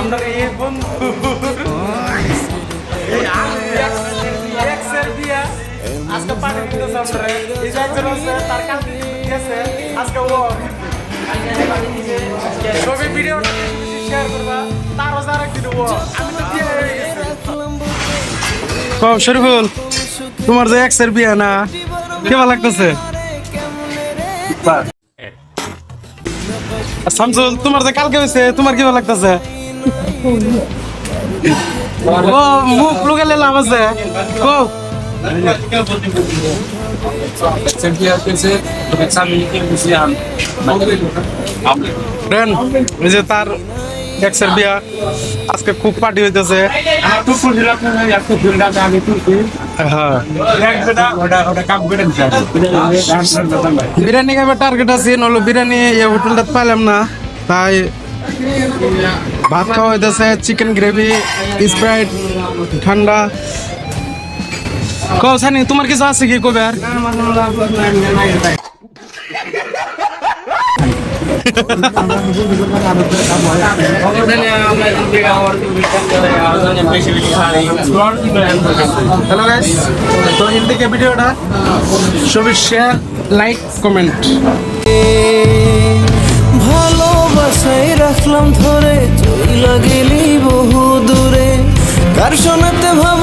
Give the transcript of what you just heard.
আমরা এই বন্ধু এই এক্সের বিয়া আজকে পার্টি দিতেছে আমরা এই যে একজন আছে তার কাল দিয়েছে আজকে ও সবই ভিডিওটা শেয়ার করবা তার হাজার একদিন ও আমি তো বিয়ে হয়ে গেছে কও শরীফুল তোমার যে এক্সের বিয়া না কেমন লাগতেছে শামসুল তোমার যে কালকে হয়েছে তোমার কেমন লাগতেছে ও মুখ লুকালে লাভ আছে কও এই যে তার এক্সের বিয়া আজকে খুব পার্টি হইতেছে বিরিয়ানি খাবার টার্গেট আছে নলো বিরিয়ানি হোটেলটা পাইলাম না তাই ভাত খাওয়া হইতেছে চিকেন গ্রেভি স্প্রাইট ঠান্ডা কও সানি তোমার কিছু আছে কি কবে আর হ্যালো গাইস তো ইন্ডিকে ভিডিওটা সবাই শেয়ার লাইক কমেন্ট ভালোবাসাই রাখলাম ধরে চইলা গেলি বহু দূরে কার শোনাতে ভাব